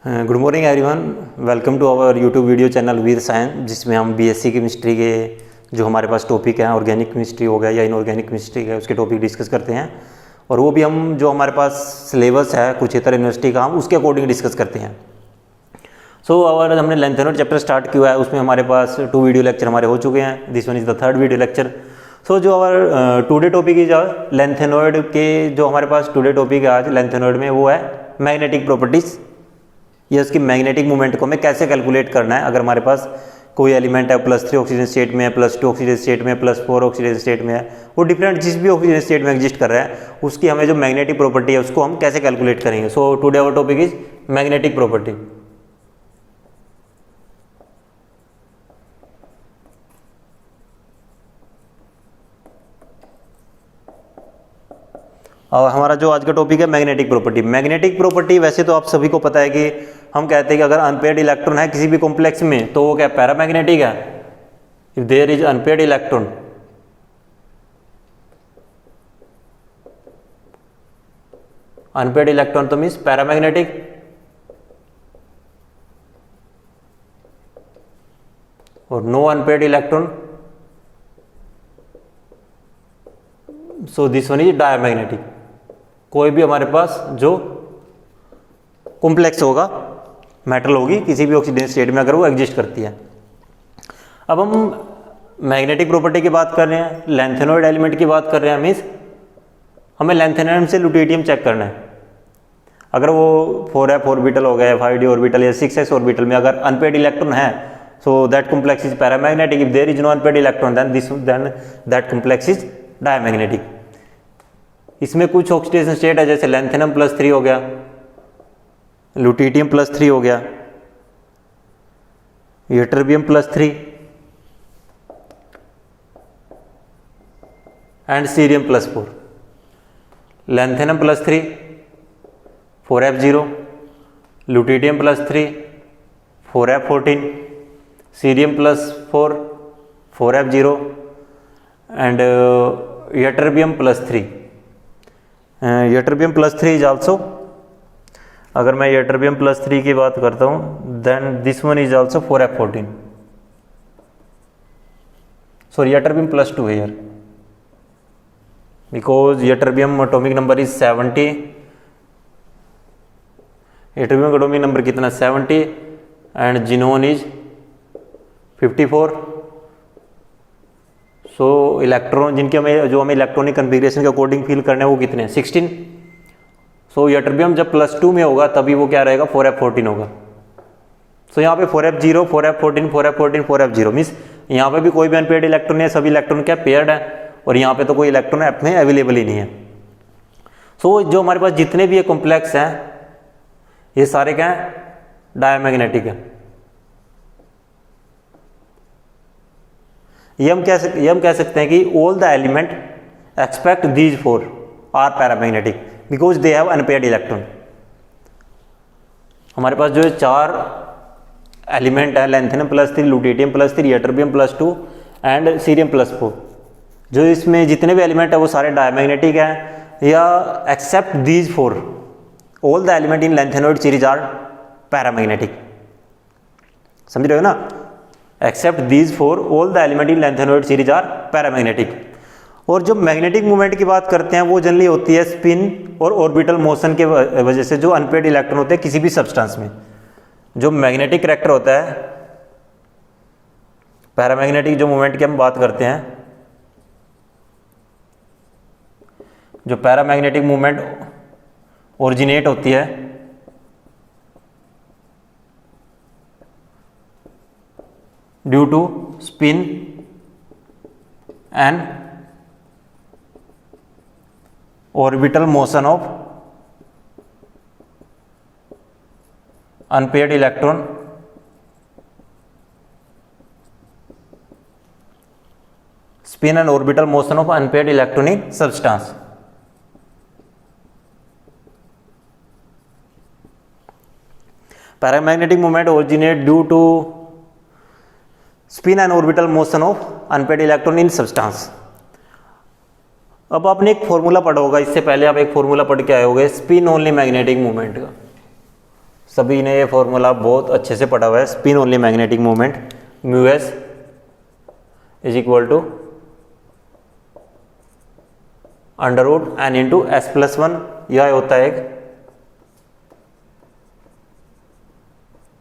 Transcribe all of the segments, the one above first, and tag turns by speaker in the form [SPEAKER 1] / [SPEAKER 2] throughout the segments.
[SPEAKER 1] Good morning everyone, welcome to our YouTube video channel Veer science, जिसमें हम BSc chemistry के जो हमारे पास टॉपिक हैं, ऑर्गेनिक केमिस्ट्री हो गया या इनऑर्गेनिक केमिस्ट्री है, उसके टॉपिक डिस्कस करते हैं। और वो भी हम जो हमारे पास सिलेबस है कुरुक्षेत्र यूनिवर्सिटी का, हम उसके अकॉर्डिंग डिस्कस करते हैं। और हमने लेंथेनॉइड चैप्टर स्टार्ट किया है, उसमें हमारे पास 2 वीडियो लेक्चर हमारे हो चुके हैं। This one is the 3rd video lecture. जो our today topic is lanthanoid के जो हमारे पास टुडे टॉपिक है आज लेंथेनॉइड में, वो है मैग्नेटिक प्रॉपर्टीज़ या उसकी मैग्नेटिक मूवमेंट को हमें कैसे कैलकुलेट करना है। अगर हमारे पास कोई एलिमेंट है +3 ऑक्सीजन स्टेट में है, +2 ऑक्सीजन स्टेट में है, +4 ऑक्सीजन स्टेट में है, वो डिफरेंट जिस भी ऑक्सीजन स्टेट में एग्जिस्ट कर रहा है, उसकी हमें जो मैग्नेटिक प्रॉपर्टी है उसको हम कैसे कैलकुलेट करेंगे। Today our topic is magnetic property. और हमारा जो आज का टॉपिक है मैग्नेटिक प्रॉपर्टी। मैग्नेटिक प्रॉपर्टी वैसे तो आप सभी को पता है कि हम कहते हैं कि अगर अनपेयर्ड इलेक्ट्रॉन है किसी भी कॉम्प्लेक्स में तो वो क्या पैरामैग्नेटिक है। If there is unpaired electron, unpaired electron तो मीन्स पैरामैग्नेटिक। और no unpaired electron, so this one is diamagnetic. कोई भी हमारे पास जो कॉम्प्लेक्स होगा, मेटल होगी किसी भी ऑक्सीजन स्टेट में अगर वो एग्जिस्ट करती है। अब हम मैग्नेटिक प्रॉपर्टी की बात कर रहे हैं, लेंथेनॉइड एलिमेंट की बात कर रहे हैं, मीन्स हमें लेंथेनॉइड से लुटेटियम चेक करना है। अगर वो 4f ऑर्बिटल हो गया, 5d ऑर्बिटल या 6s ऑर्बिटल में अगर अनपेयर्ड इलेक्ट्रॉन है, so that complex is paramagnetic. If there is no unpaired electron then that complex is diamagnetic. इसमें कुछ ऑक्सीडेशन स्टेट है, जैसे लेंथेनम +3 हो गया, लुटिटियम +3 हो गया, ytterbium +3 and cerium +4। Lanthanum +3 4f0, lutetium +3 4f14, cerium +4 4f0 and ytterbium +3। Ytterbium +3 is also, अगर मैं यट्रबियम +3 की बात करता हूं, then this one is also 4f14। Sorry, ytterbium +2 है यार, because ytterbium atomic number is 70। Ytterbium atomic number कितना 70 and xenon is 54। Electron जिनके हमें इलेक्ट्रॉनिक कन्फिग्रेशन के अकॉर्डिंग फिल करना है वो कितने हैं 16। यट्रबियम जब +2 में होगा तभी वो क्या रहेगा 4f14 होगा। यहाँ पे 4f0 4f14 4f14 4f0 means यहाँ पे भी कोई भी अनपेयर्ड इलेक्ट्रॉन नहीं है, सभी इलेक्ट्रॉन क्या पेयर्ड है, और यहाँ पे तो कोई इलेक्ट्रॉन ऐप में अवेलेबल ही नहीं है। जो हमारे पास जितने भी ये कॉम्प्लेक्स हैं ये सारे क्या हैं, डायमैग्नेटिक है। ये हम कह सकते हैं कि all the element expect these 4 are paramagnetic because they have unpaired electron. हमारे पास जो 4 एलिमेंट है, lanthanum +3, lutetium +3, ytterbium +2 and cerium +4, जो इसमें जितने भी एलिमेंट है वो सारे डायमैग्नेटिक हैं, या except these 4 all the element in lanthanoid series are paramagnetic. समझ रहे हो ना, except these 4 all the element in lanthanoid series are paramagnetic. और जो मैग्नेटिक मूवमेंट की बात करते हैं वो जनरली होती है स्पिन और ऑर्बिटल मोशन के वजह से। जो अनपेयर्ड इलेक्ट्रॉन होते हैं किसी भी सब्सटेंस में, जो मैग्नेटिक करैक्टर होता है, पैरामैग्नेटिक जो मूवमेंट की हम बात करते हैं, जो पैरामैग्नेटिक मूवमेंट ओरिजिनेट होती है due to spin and orbital motion of unpaired electron spin and orbital motion of unpaired electronic substance. Paramagnetic movement originate due to spin and orbital motion of unpaired electron in substance. अब आपने एक formula पढ़ा होगा, इससे पहले आप एक formula पढ़ के आए होंगे स्पिन ओनली मैग्नेटिक मूवमेंट का। सभी ने ये फॉर्मूला बहुत अच्छे से पढ़ा हुआ है। Spin only magnetic moment mu s is equal to under root n into S plus one, यह होता है एक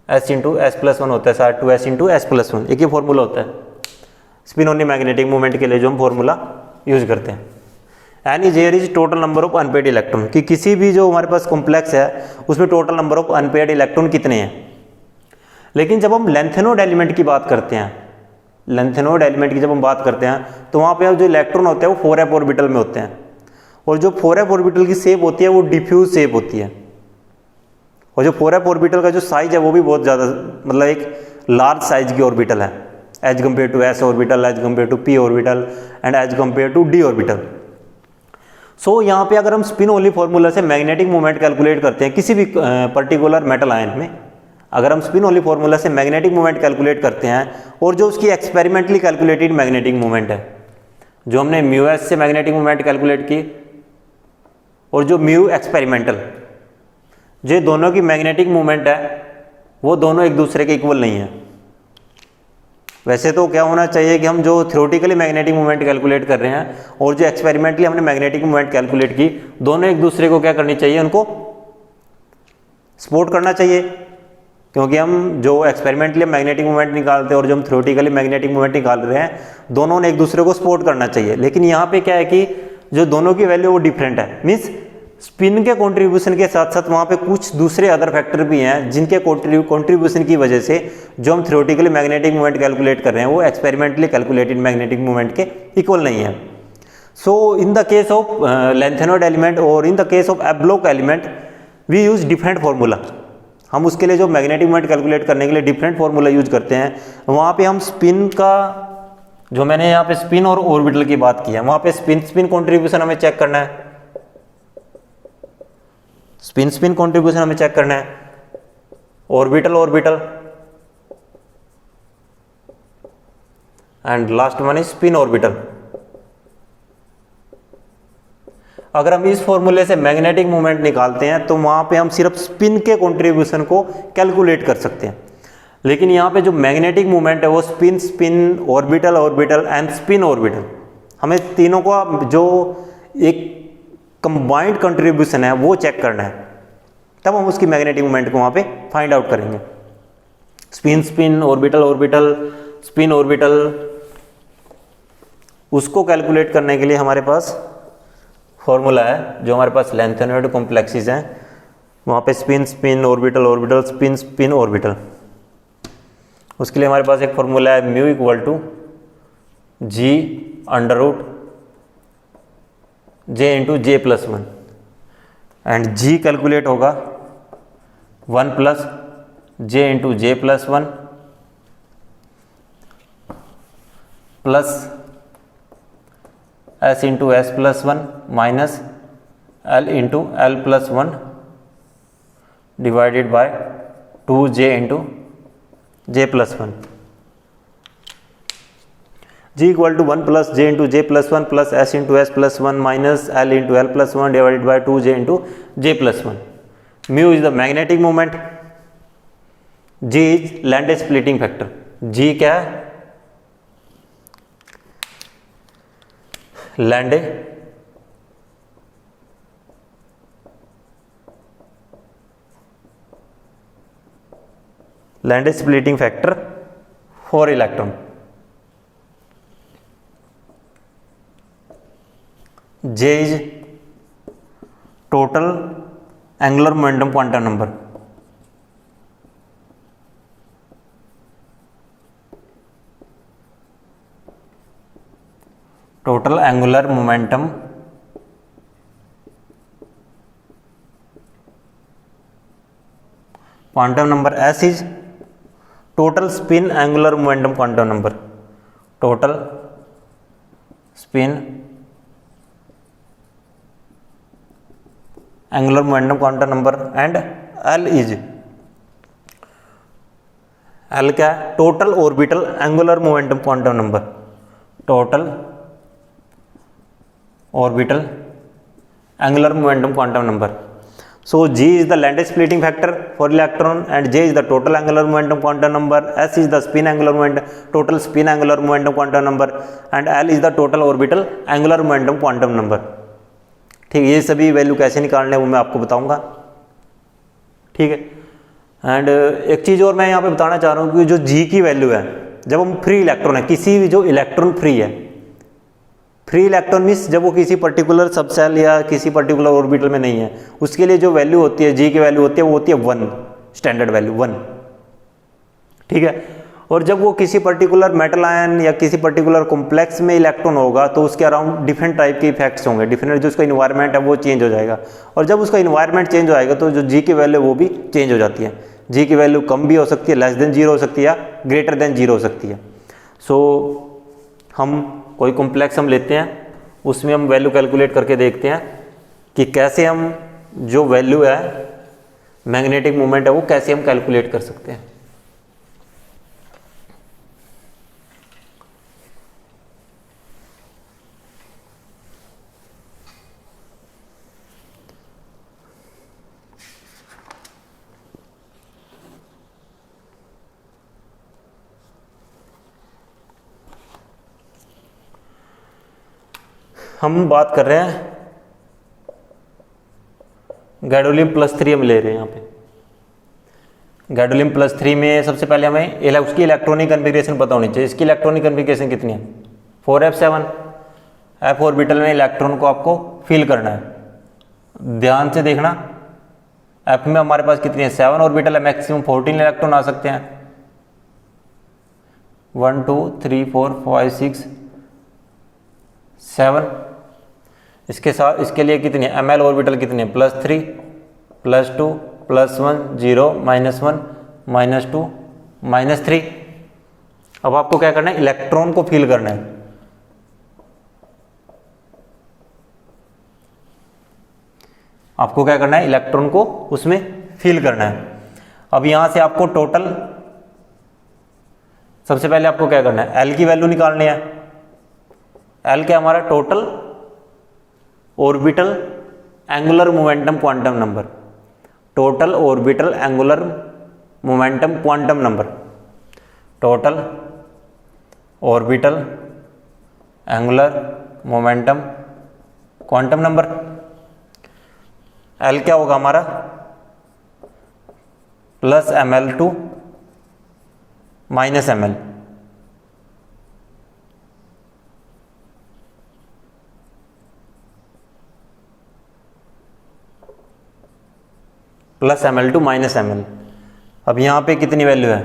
[SPEAKER 1] s into S plus one होता है, साथ two s into S plus one, एक ही फॉर्मूला होता है स्पिन ओनली मैग्नेटिक मोमेंट के लिए जो हम फॉर्मूला यूज करते हैं। N is here is total number of unpaired electron, कि किसी भी जो हमारे पास कॉम्प्लेक्स है उसमें total number of unpaired electron कितने हैं। लेकिन जब हम लेंथेनोड एलिमेंट की बात करते हैं, लेंथेनोड एलिमेंट की जब हम बात करते हैं तो वहाँ पे जो इलेक्ट्रॉन होते हैं वो 4f ऑर्बिटल में होते हैं, और जो 4f ऑर्बिटल की शेप होती है वो डिफ्यूज शेप होती है, और जो 4f ऑर्बिटल का जो साइज है वो भी बहुत ज़्यादा, मतलब एक लार्ज साइज की ऑर्बिटल है as compare to s orbital, as compare to p orbital and as compare to d orbital. So यहाँ पे अगर हम स्पिन ओनली फॉर्मूला से मैग्नेटिक मोमेंट कैलकुलेट करते हैं किसी भी पर्टिकुलर मेटल आयन में, अगर हम स्पिन ओनली फॉर्मूला से मैग्नेटिक मोमेंट कैलकुलेट करते हैं और जो उसकी एक्सपेरिमेंटली कैलकुलेटेड मैग्नेटिक मोमेंट है, जो हमने म्यू एस से मैग्नेटिक मोमेंट कैलकुलेट की और जो म्यू एक्सपेरिमेंटल, जो दोनों की मैग्नेटिक मोमेंट है वो दोनों एक दूसरे के इक्वल नहीं है। वैसे तो क्या होना चाहिए कि हम जो थ्योरेटिकली मैग्नेटिक मोमेंट कैलकुलेट कर रहे हैं और जो एक्सपेरिमेंटली हमने मैग्नेटिक मोमेंट कैलकुलेट की, दोनों एक दूसरे को क्या करनी चाहिए, उनको सपोर्ट करना चाहिए, क्योंकि हम जो एक्सपेरिमेंटली मैग्नेटिक मोमेंट निकालते हैं और जो हम थ्योरेटिकली मैग्नेटिक मोमेंट निकाल रहे हैं, दोनों ने एक दूसरे को सपोर्ट करना चाहिए। लेकिन यहाँ पे क्या है कि जो दोनों की वैल्यू वो डिफरेंट है, मीन्स स्पिन के कंट्रीब्यूशन के साथ साथ वहाँ पे कुछ दूसरे अदर फैक्टर भी हैं जिनके कंट्रीब्यूशन की वजह से जो हम थ्योरेटिकली मैग्नेटिक मोमेंट कैलकुलेट कर रहे हैं वो एक्सपेरिमेंटली कैलकुलेटेड मैग्नेटिक मोमेंट के इक्वल नहीं है। So in the case of lanthanoid element और in the case of f block element we use different formula. हम उसके लिए जो मैग्नेटिक मोमेंट कैलकुलेट करने के लिए डिफरेंट फार्मूला यूज करते हैं। वहाँ पे हम स्पिन का, जो मैंने यहाँ पे स्पिन और ऑर्बिटल की बात की है, वहाँ पे स्पिन कंट्रीब्यूशन हमें चेक करना है, स्पिन कंट्रीब्यूशन हमें चेक करना है, orbital and last one is spin orbital. अगर हम इस फॉर्मूले से मैग्नेटिक मोमेंट निकालते हैं तो वहां पे हम सिर्फ स्पिन के कंट्रीब्यूशन को कैलकुलेट कर सकते हैं। लेकिन यहाँ पे जो मैग्नेटिक मोमेंट है वो spin orbital and spin orbital, हमें तीनों का जो एक कंबाइंड कंट्रीब्यूशन है वो चेक करना है, तब हम उसकी मैग्नेटिक मोमेंट को वहाँ पे फाइंड आउट करेंगे। स्पिन ऑर्बिटल स्पिन ऑर्बिटल, उसको कैलकुलेट करने के लिए हमारे पास फॉर्मूला है, जो हमारे पास लेंथेनोइड कॉम्प्लेक्सेस हैं वहाँ पे स्पिन ऑर्बिटल स्पिन ऑर्बिटल, उसके लिए हमारे पास एक फॉर्मूला है mu equal to g under root j into J plus one, and g calculate होगा 1 plus j into J plus one plus S into S plus one minus l into l plus one divided by 2j into J plus one. G equal to 1 plus j into J plus one plus S into S plus one minus l into l plus one divided by 2j into J plus one. Mu is the magnetic moment, G is Lande splitting factor. G क्या है? Lande splitting factor for electron. J is total angular momentum quantum number. Total angular momentum quantum number. S is total spin angular momentum quantum number. Total spin angular momentum quantum number and L is, L क्या है? Total orbital angular momentum quantum number. Total orbital angular momentum quantum number. So G is the Landau splitting factor for electron and J is the total angular momentum quantum number, S is the spin angular momentum, total spin angular momentum quantum number and L is the total orbital angular momentum quantum number. ठीक है, ये सभी value कैसे निकालने हैं वो मैं आपको बताऊंगा। ठीक है, एंड एक चीज़ और मैं यहाँ पे बताना चाह रहा हूँ कि जो G की वैल्यू है, जब हम फ्री इलेक्ट्रॉन है, किसी भी जो इलेक्ट्रॉन फ्री है, फ्री इलेक्ट्रॉन मीन्स जब वो किसी पर्टिकुलर सबसेल या किसी पर्टिकुलर ऑर्बिटल में नहीं है, उसके लिए जो वैल्यू होती है G की वैल्यू होती है वो होती है 1, स्टैंडर्ड वैल्यू 1। ठीक है, और जब वो किसी पर्टिकुलर मेटल आयन या किसी पर्टिकुलर कॉम्प्लेक्स में इलेक्ट्रॉन होगा तो उसके अराउंड डिफरेंट टाइप के इफेक्ट्स होंगे, डिफरेंट जो उसका इन्वायरमेंट है वो चेंज हो जाएगा, और जब उसका इन्वायरमेंट चेंज हो जाएगा तो जो G की वैल्यू वो भी चेंज हो जाती है। G की वैल्यू कम भी हो सकती है, लेस देन 0 हो सकती है या ग्रेटर देन 0 हो सकती है। सो हम कोई कॉम्प्लेक्स हम लेते हैं, उसमें हम वैल्यू कैलकुलेट करके देखते हैं कि कैसे हम जो वैल्यू है मैग्नेटिक मोमेंट है वो कैसे हम कैलकुलेट कर सकते हैं। हम बात कर रहे हैं गैडोलियम +3 हम ले रहे हैं यहाँ पे। गैडोलियम +3 में सबसे पहले हमें उसकी इलेक्ट्रॉनिक कन्फिग्रेशन पता होनी चाहिए। इसकी इलेक्ट्रॉनिक कन्फिग्रेशन कितनी है? 4f7। f ऑर्बिटल में इलेक्ट्रॉन को आपको फिल करना है। ध्यान से देखना, f में हमारे पास कितनी है? 7 ऑर्बिटल है, मैक्सिमम 14 इलेक्ट्रॉन आ सकते हैं। 1 2 3 4 5 6 7। इसके साथ इसके लिए कितनी है? ml ऑर्बिटल कितनी है? +3 +2 +1 0 -1 -2 -3। अब आपको क्या करना है? इलेक्ट्रॉन को फिल करना है। आपको क्या करना है? इलेक्ट्रॉन को उसमें फिल करना है। अब यहां से आपको टोटल, सबसे पहले आपको क्या करना है? L की वैल्यू निकालनी है। L क्या हमारा? Total orbital angular momentum quantum number. Total orbital angular momentum quantum number. Total orbital angular momentum quantum number. L क्या होगा हमारा? +ml2 -ml। +ml2 -ml। अब यहाँ पे कितनी वैल्यू है?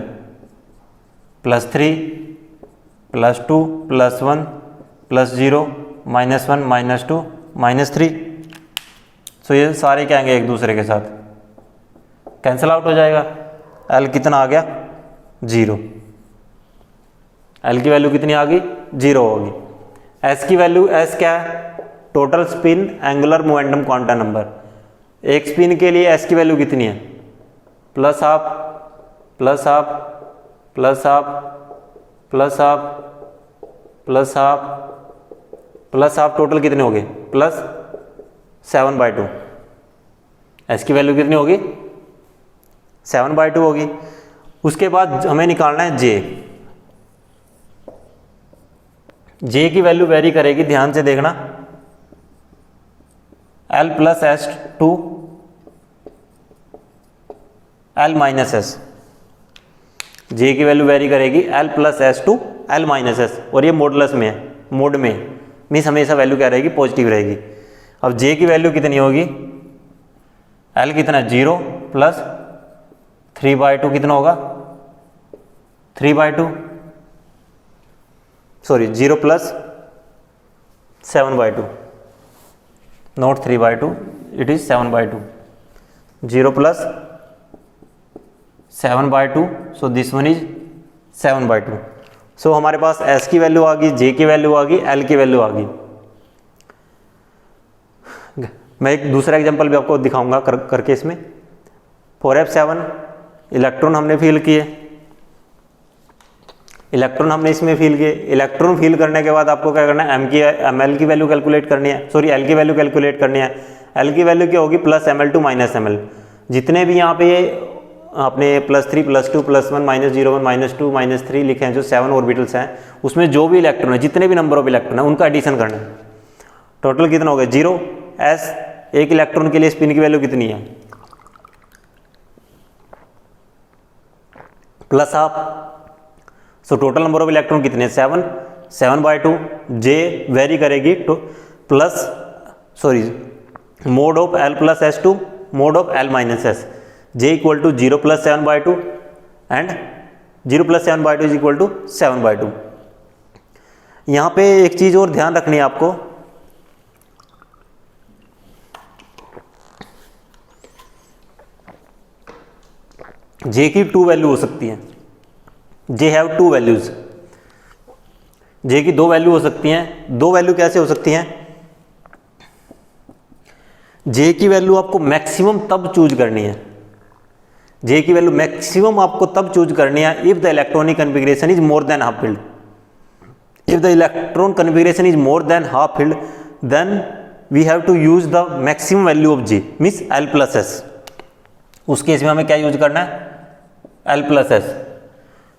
[SPEAKER 1] +3 +2 +1 +0 -1 -2 -3। सो ये सारे क्या आएंगे? एक दूसरे के साथ कैंसिल आउट हो जाएगा। L कितना आ गया? 0। L की वैल्यू कितनी आ गई? 0 होगी। S की वैल्यू, S क्या है? Total spin angular momentum quantum number. एक स्पिन के लिए S की वैल्यू कितनी है? +12 +12 +12 +12 +12 +12 टोटल कितने हो गए? +7/2। S की वैल्यू कितनी होगी? 7/2 होगी। उसके बाद हमें निकालना है J। J की वैल्यू वेरी करेगी, ध्यान से देखना। L + S2 L - S। J की वैल्यू वेरी करेगी L + S2 L - S, और ये मोडलेस में है, मोड में मीन्स हमेशा वैल्यू क्या रहेगी? पॉजिटिव रहेगी। अब J की वैल्यू कितनी होगी? L कितना? 0 + 3/2 कितना होगा? 3/2, sorry 0 + 7/2, not 3/2, it is 7/2। 0 + 7/2, so this one is 7/2। सो हमारे पास S की वैल्यू आ गई, J की वैल्यू आ गई, L की वैल्यू आ गई। मैं एक दूसरा एग्जांपल भी आपको दिखाऊंगा करके इसमें। 4f7 इलेक्ट्रॉन हमने फिल किए, इलेक्ट्रॉन हमने इसमें फिल किए। इलेक्ट्रॉन फिल करने के बाद आपको क्या करना है? ml की वैल्यू कैलकुलेट करनी है, सॉरी L की वैल्यू कैलकुलेट करनी है। एल की वैल्यू क्या होगी +ml टू -ml। जितने भी यहाँ पे अपने +3 +2 +1 -0 -2 -3 लिखे हैं, जो 7 ऑर्बिटल्स हैं, उसमें जो भी इलेक्ट्रॉन है, जितने भी नंबर ऑफ इलेक्ट्रॉन है, उनका एडिशन करना है। टोटल कितना हो गया 0। s एक इलेक्ट्रॉन के लिए स्पिन की वैल्यू कितनी है +12। So total number of electron कितने 7/2। j वेरी करेगी तो mod of l + s to mod of l - s। j equal to 0 + 7/2 and 0 + 7/2 is equal to 7/2। यहाँ पे एक चीज़ और ध्यान रखनी है आपको, j की 2 वैल्यू हो सकती है। j have 2 values. j की 2 वैल्यू हो सकती हैं। 2 वैल्यू कैसे हो सकती हैं? j की वैल्यू आपको मैक्सिमम तब चूज करनी है, j की वैल्यू मैक्सिमम आपको तब चूज करनी है if the electronic configuration is more than half filled. If the electron configuration is more than half filled then we have to use the maximum value of j means l + s। उस case में हमें क्या use करना है l + s।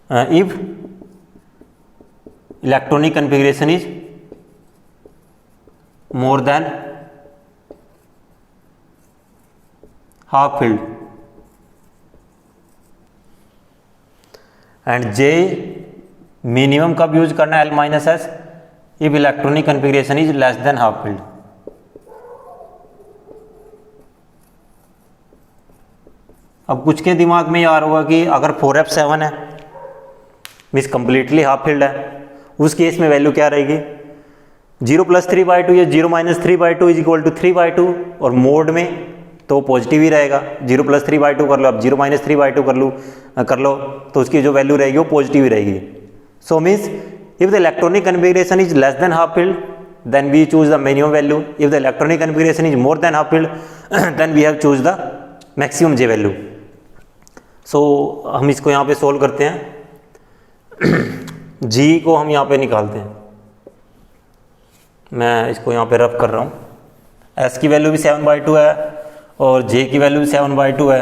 [SPEAKER 1] If electronic configuration is more than half filled and j minimum कब use करना है l - s if electronic configuration is less than half field. अब कुछ के दिमाग में ये आ रहा होगा कि अगर 4f7 है मीन्स कंप्लीटली हाफ फील्ड है, उस केस में वैल्यू क्या रहेगी 0 + 3/2 या 0 - 3/2 इज इक्वल टू 3/2, और मोड में तो पॉजिटिव ही रहेगा। 0 + 3/2 कर लो, अब 0 - 3/2 कर लो तो उसकी जो वैल्यू रहेगी वो पॉजिटिव ही रहेगी। So means if the electronic configuration is less than half filled then we choose the minimum value. If the electronic configuration is more than half filled then we have choose the maximum j value. So हम इसको यहाँ पे solve करते हैं। g को हम यहाँ पे निकालते हैं, मैं इसको यहाँ पे रफ कर रहा हूँ। s की वैल्यू भी 7/2 है और j की वैल्यू भी 7/2 है।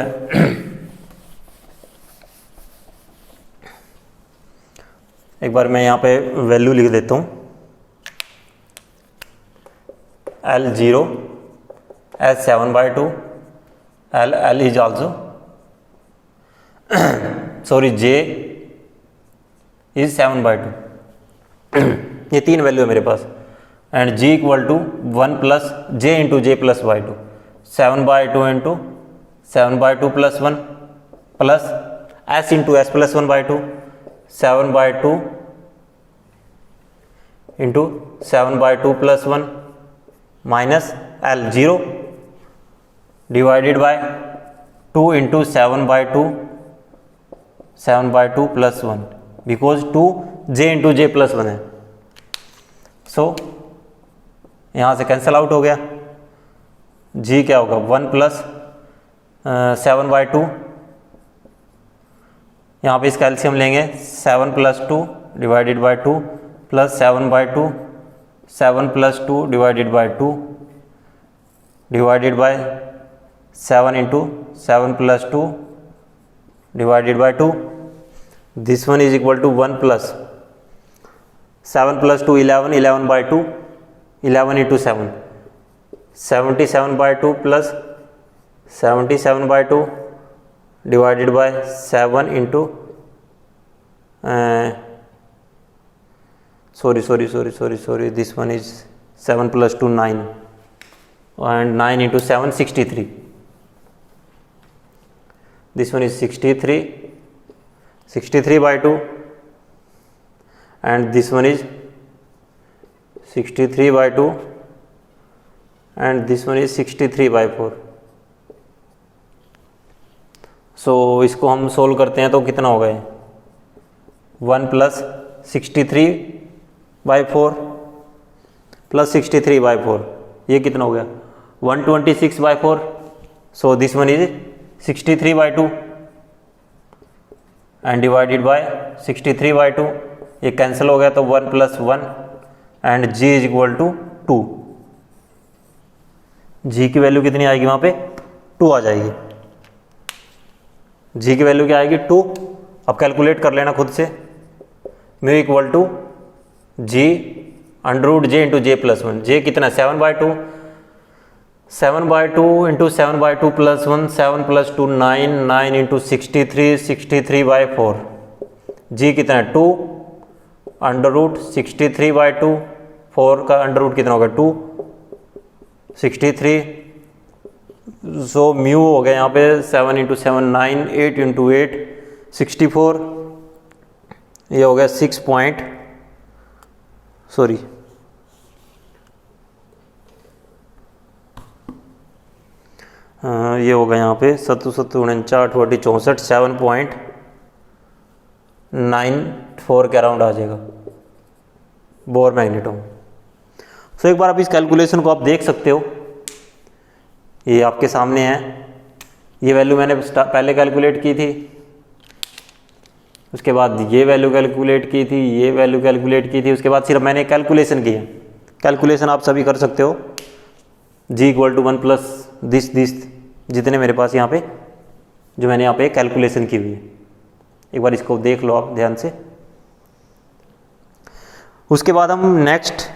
[SPEAKER 1] एक बार मैं यहाँ पे वैल्यू लिख देता हूँ, L0 as 7/2, L is also sorry j is 7/2। ये 3 वैल्यू है मेरे पास and g equal to 1 + j into j + y2, 7/2 into 7/2 + 1 plus s into s + 1/2, 7/2 into 7/2 + 1 minus L0 divided by 2 into 7/2 + 1 because 2 j into j + 1 है। सो यहाँ से cancel out हो गया। g क्या होगा 1 + 7/2, यहाँ पे इसका एलसीएम लेंगे 7 + 2 divided by 2 plus 7/2, 7 + 2 divided by 2 divided by 7 into 7 + 2 divided by 2। This one is equal to 1 + 7 + 2 11, 11/2, 11 into 7, 77/2 plus 77/2 divided by 7 into sorry this one is 7 + 2 9 and 9 into 7 63, this one is 63/2 and this one is 63/2 and this one is 63/4। सो इसको हम solve करते हैं तो कितना हो गए 1 + 63/4 plus 63/4, ये कितना हो गया 126/4। सो this one is 63/2 and divided by 63/2, ये कैंसिल हो गया तो 1 + 1 and g is equal to 2। जी की वैल्यू कितनी आएगी वहाँ पे 2 आ जाएगी। जी की वैल्यू क्या आएगी 2। अब कैलकुलेट कर लेना खुद से। Mu equal to g under root j into J plus 1। J कितना 7/2, 7/2 into 7/2 plus 1, 7 plus 2 9, 9 into 63, 63/4। G कितना है 2 अंडर रूट 63/2, 4 का अंडर रूट कितना होगा 2, 63। सो म्यू हो गया यहाँ पे 7 इंटू 7 9, 8 इंटू 8 64। ये हो गया 6 पॉइंट सॉरी ये होगा यहाँ पे 7 7 49 48 64 7.94 के अराउंड आ जाएगा बोर मैग्नेटोम। सो एक बार आप इस कैलकुलेशन को आप देख सकते हो, ये आपके सामने है। ये वैल्यू मैंने पहले कैलकुलेट की थी, उसके बाद ये वैल्यू कैलकुलेट की थी, ये वैल्यू कैलकुलेट की थी, उसके बाद सिर्फ मैंने कैलकुलेशन की है। कैलकुलेशन आप सभी कर सकते हो। जी इक्वल टू 1 प्लस दिस जितने मेरे पास यहाँ पे जो मैंने यहाँ पे कैलकुलेशन की हुई है, एक बार इसको देख लो आप ध्यान से। उसके बाद हम नेक्स्ट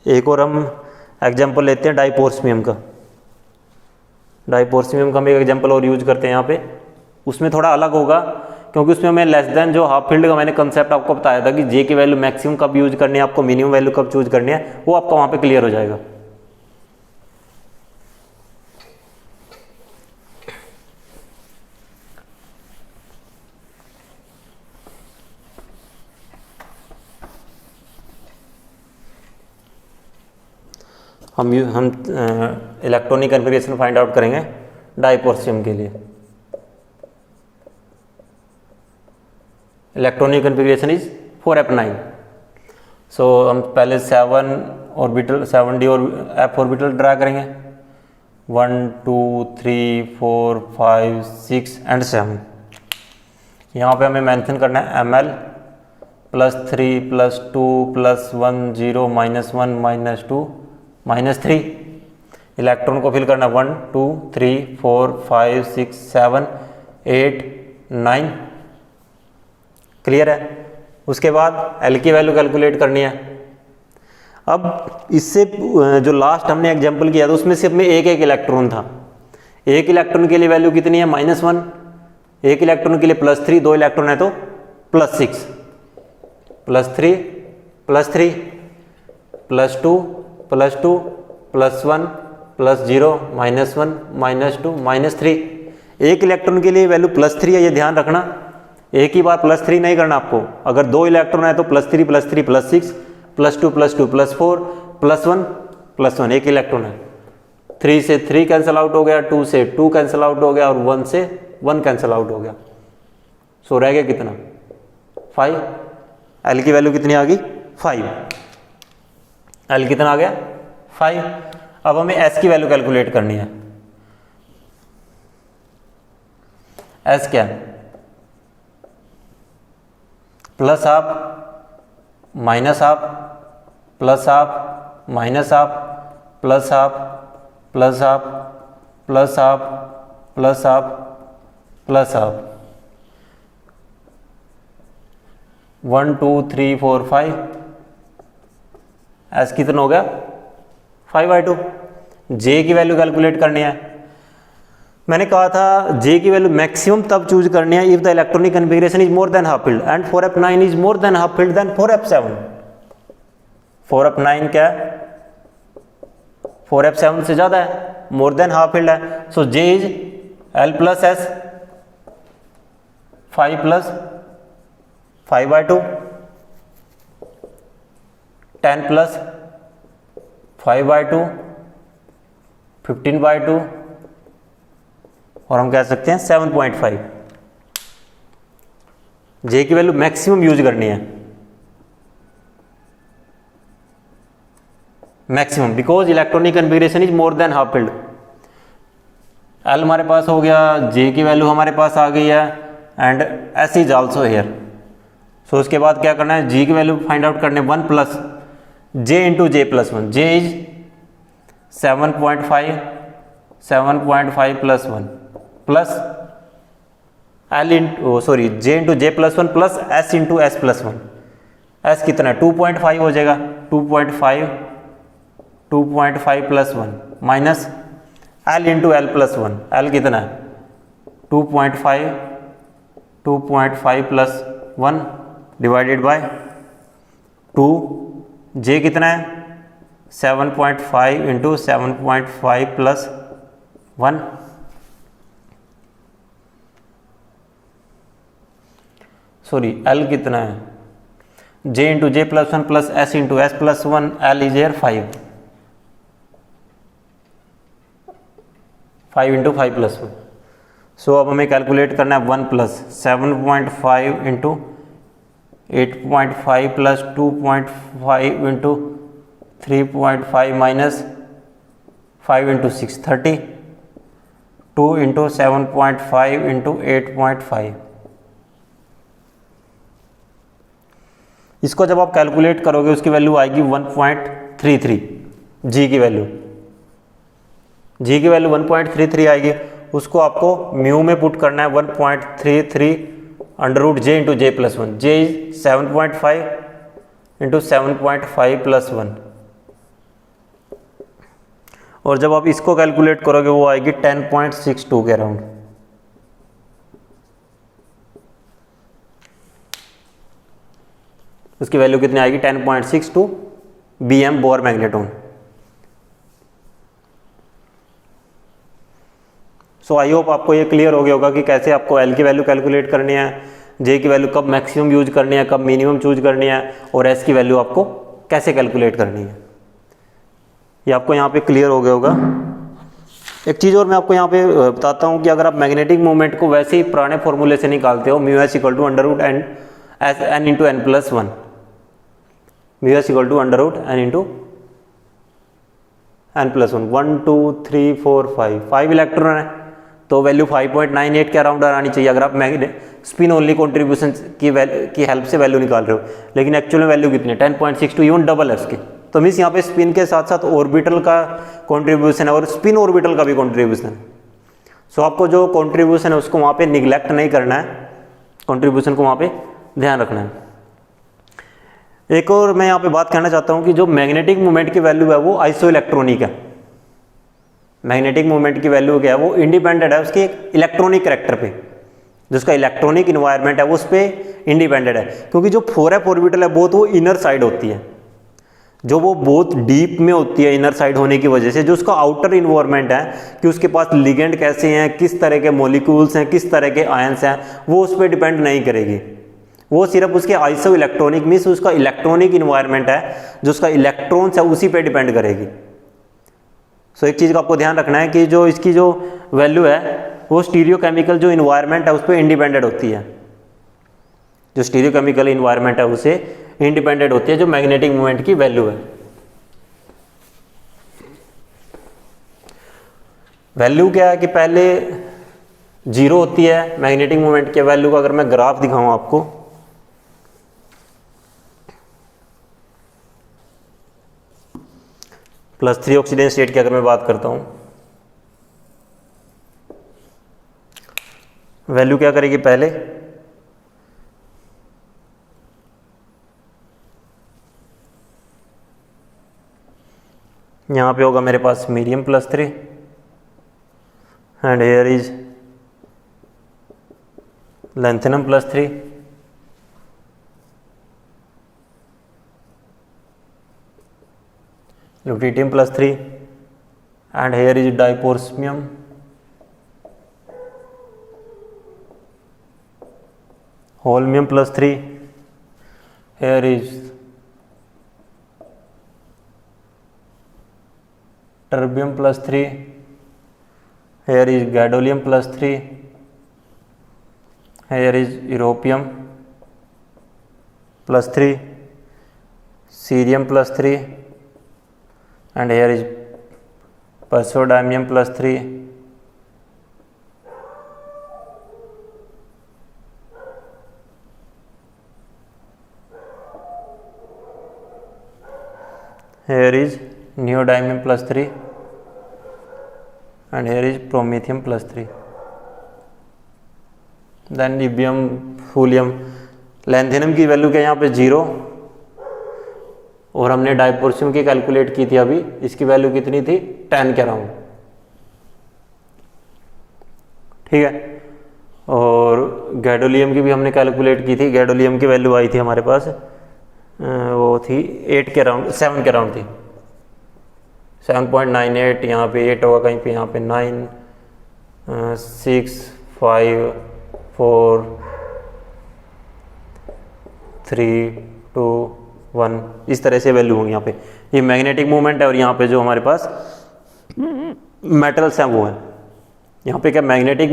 [SPEAKER 1] एक और हम एग्जांपल लेते हैं डाइपोर्समियम का। डाइपोर्समियम का हम एक एग्जांपल और यूज करते हैं यहाँ पे। उसमें थोड़ा अलग होगा क्योंकि उसमें मैं लेस देन जो हाफ फील्ड का मैंने कंसेप्ट आपको बताया था कि जे की वैल्यू मैक्सिमम कब यूज करनी है, आपको मिनिमम वैल्यू कब चूज करनी है, वो आपका वहाँ पे क्लियर हो जाएगा। हम इलेक्ट्रॉनिक कन्फिगरेशन फाइंड आउट करेंगे डाइपोर्सियम के लिए। Electronic configuration is 4f9। सो हम पहले 7d और f ऑर्बिटल ड्रा करेंगे 1 2 3 4 5 6 एंड 7। यहाँ पे हमें मेंशन करना है ml +3 +2 +1 0 -1 -2 -3। इलेक्ट्रॉन को फिल करना 1 2 3 4 5 6 7 8 9। क्लियर है। उसके बाद L की वैल्यू कैलकुलेट करनी है। अब इससे जो लास्ट हमने एग्जांपल किया था उसमें सिर्फ में एक इलेक्ट्रॉन था। एक इलेक्ट्रॉन के लिए वैल्यू कितनी है -1, एक इलेक्ट्रॉन के लिए +3, 2 इलेक्ट्रॉन है तो +6, +3 +3 +2 +2 +1 +0 -1 -2 -3। एक इलेक्ट्रॉन के लिए वैल्यू +3 है, ये ध्यान रखना। एक ही बार +3 नहीं करना आपको। अगर 2 इलेक्ट्रॉन है तो +3 +3 +6 +2 +2 +4 +1 +1 एक इलेक्ट्रॉन है। 3 से 3 कैंसिल आउट हो गया, 2 से 2 कैंसिल आउट हो गया और 1 से 1 कैंसिल आउट हो गया। सो रह गया कितना 5। L की वैल्यू कितनी आ गई 5। L कितना आ गया 5। अब हमें S की वैल्यू कैलकुलेट करनी है। S क्या है +1/2 -1/2 +1/2 -1/2 +1/2 +1/2 +1/2 +1/2 +1/2 1 2 3 4 5। S कितना हो गया 5/2। J की वैल्यू कैलकुलेट करनी है। मैंने कहा था J की वैल्यू मैक्सिमम तब चूज करनी है if the electronic configuration is more than half filled and 4f9 is more than half filled then 4f7। 4f9 क्या है 4f7 से ज्यादा है, मोर देन हाफ फील्ड है। सो J इज L + S 5 + 5/2 10 + 5/2 15/2 और हम कह सकते हैं 7.5। J की वैल्यू मैक्सिमम यूज करनी है, maximum, because electronic configuration is more than half field. L हमारे पास हो गया, J की वैल्यू हमारे पास आ गई है and S is also here. So उसके बाद क्या करना है G की वैल्यू फाइंड आउट करने 1 + J × J + 1। J is 7.5 plus 1 plus j into J plus 1 प्लस S into S plus 1। S कितना है 2.5 हो जाएगा, 2.5 plus 1 minus l into l plus 1। L कितना है 2.5 प्लस 1 डिवाइडेड बाय 2। जे कितना है 7.5 इंटू 7.5 प्लस 1। सॉरी एल कितना है जे इंटू जे प्लस 1 प्लस S into S plus 1। L is here 5 into 5 plus 1। So अब हमें कैलकुलेट करना है 1 plus 7.5 into 8.5 plus 2.5 into 3.5 minus 5 into 6 30। 2 into 7.5 into 8.5। इसको जब आप कैलकुलेट करोगे उसकी वैल्यू आएगी 1.33। जी की वैल्यू 1.33 आएगी। उसको आपको म्यू में पुट करना है 1.33 under root j into J plus 1। J is 7.5 into 7.5 plus 1। और जब आप इसको कैलकुलेट करोगे वो आएगी 10.62 के अराउंड। उसकी वैल्यू कितनी आएगी 10.62 BM Bohr magneton. So I hope आपको ये क्लियर हो गया होगा कि कैसे आपको एल की वैल्यू कैलकुलेट करनी है, जे की वैल्यू कब मैक्सिमम यूज करनी है, कब मिनिमम चूज करनी है, और एस की वैल्यू आपको कैसे कैलकुलेट करनी है। ये आपको यहाँ पे क्लियर हो गया होगा। एक चीज़ और मैं आपको यहाँ पे बताता हूँ कि अगर आप मैग्नेटिक मूवमेंट को वैसे ही पुराने फॉर्मूले से निकालते हो, mu s equal to under root n s n into n plus 1। Mu s equal to under root n into n plus 1। 1 2 3 4 5 electron है तो वैल्यू 5.98 के अराउंड आनी चाहिए अगर आप स्पिन ओनली कॉन्ट्रीब्यूशन की हेल्प से वैल्यू निकाल रहे हो। लेकिन एक्चुअल में वैल्यू कितनी है 10.62, इवन डबल है उसकी। तो मीन्स यहाँ पे स्पिन के साथ साथ ऑर्बिटल का कॉन्ट्रीब्यूशन है और स्पिन ऑर्बिटल का भी कॉन्ट्रीब्यूशन है। सो आपको जो कॉन्ट्रीब्यूशन है उसको वहाँ पे निगलेक्ट नहीं करना है, कॉन्ट्रीब्यूशन को वहाँ पे ध्यान रखना है। एक और मैं यहाँ पे बात करना चाहता हूँ कि जो मैग्नेटिक मूवमेंट की वैल्यू है वो आइसो इलेक्ट्रॉनिक है। मैग्नेटिक मूवमेंट की वैल्यू क्या है वो इंडिपेंडेंट है उसके इलेक्ट्रॉनिक कैरेक्टर पे, जो उसका इलेक्ट्रॉनिक इन्वायरमेंट है वो उस पर इंडिपेंडेंट है। क्योंकि जो 4f ऑर्बिटल है बहुत वो इनर साइड होती है, जो वो बहुत डीप में होती है इनर साइड होने की वजह से। जो उसका आउटर इन्वायरमेंट है कि उसके पास लिगेंड कैसे हैं, किस तरह के मॉलिक्यूल्स हैं, किस तरह के आयंस हैं, वो उस पर डिपेंड नहीं करेगी। वो सिर्फ उसके आइसो इलेक्ट्रॉनिक मीन्स उसका इलेक्ट्रॉनिक इन्वायरमेंट है, जो उसका इलेक्ट्रॉन्स है उसी पे डिपेंड करेगी। सो एक चीज़ का आपको ध्यान रखना है कि जो इसकी जो वैल्यू है वो स्टीरियोकेमिकल जो इन्वायरमेंट है उस पर इंडिपेंडेंट होती है। जो स्टीरियोकेमिकल इन्वायरमेंट है उससे इंडिपेंडेंट होती है जो मैग्नेटिक मूवमेंट की वैल्यू है। वैल्यू क्या है कि पहले जीरो होती है मैग्नेटिक मूवमेंट की वैल्यू का। अगर मैं ग्राफ दिखाऊं आपको, +3 ऑक्सीडेशन स्टेट की अगर मैं बात करता हूं, वैल्यू क्या करेगी पहले यहां पे होगा मेरे पास medium +3 and here is lanthanum +3 lutetium +3 and here is diprosmium holmium +3, here is terbium +3, here is gadolinium +3, here is europium +3, cerium +3 and here is praseodymium +3, here is neodymium +3 and here is promethium +3, then niobium, thulium, lanthanum की value क्या है यहाँ पे 0, और हमने डायपोर्शियम की calculate की थी अभी, इसकी वैल्यू कितनी थी 10 के अराउंड, ठीक है। और गैडोलियम की भी हमने कैलकुलेट की थी, गैडोलियम की वैल्यू आई थी हमारे पास, वो थी 8 के अराउंड, 7 के अराउंड थी, 7.98, यहाँ पे 8 होगा कहीं पे, यहाँ पे 9, 6, 5, 4, 3, 2, 1, इस तरह से वैल्यू होंगी यहाँ पे। ये मैग्नेटिक मूवमेंट है, और यहाँ पे जो हमारे पास मेटल्स हैं वो है, यहाँ पे क्या मैग्नेटिक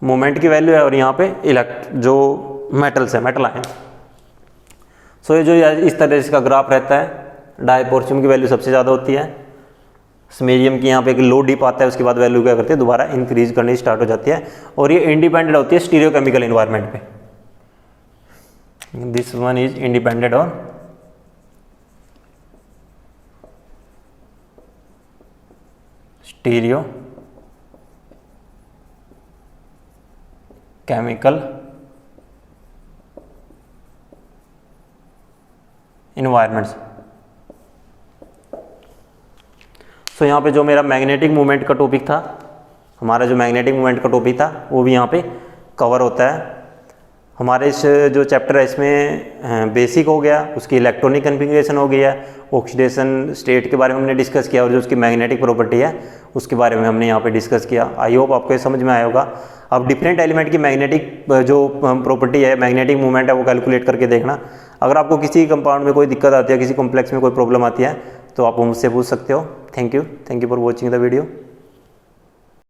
[SPEAKER 1] मूवमेंट की वैल्यू है, और यहाँ पे जो मेटल्स है, मेटल आयन। सो ये जो इस तरह इसका ग्राफ रहता है, डायपोर्शियम की वैल्यू सबसे ज़्यादा होती है, स्मेरियम की यहाँ पे एक लो डिप आता है, उसके बाद वैल्यू क्या करती है दोबारा इंक्रीज करनी स्टार्ट हो जाती है, और ये इंडिपेंडेंट होती है स्टीरियोकेमिकल एनवायरनमेंट पे। This one is independent on stereo chemical environments. So यहाँ पे जो मेरा मैग्नेटिक मूवमेंट का टॉपिक था, हमारा जो मैग्नेटिक मूवमेंट का टॉपिक था वो भी यहाँ पे कवर होता है। हमारे इस जो चैप्टर है इसमें बेसिक हो गया, उसकी इलेक्ट्रॉनिक कन्फिग्रेशन हो गया, ऑक्सीडेशन स्टेट के बारे में हमने डिस्कस किया, और जो उसकी मैग्नेटिक प्रॉपर्टी है उसके बारे में हमने यहाँ पे डिस्कस किया। आई होप आपको ये समझ में आया होगा। अब डिफरेंट एलिमेंट की मैग्नेटिक जो प्रॉपर्टी है, मैग्नेटिक मूवमेंट है, वो कैलकुलेट करके देखना। अगर आपको किसी कंपाउंड में कोई दिक्कत आती है, किसी कॉम्प्लेक्स में कोई प्रॉब्लम आती है, तो आप मुझसे पूछ सकते हो। Thank you for watching the video.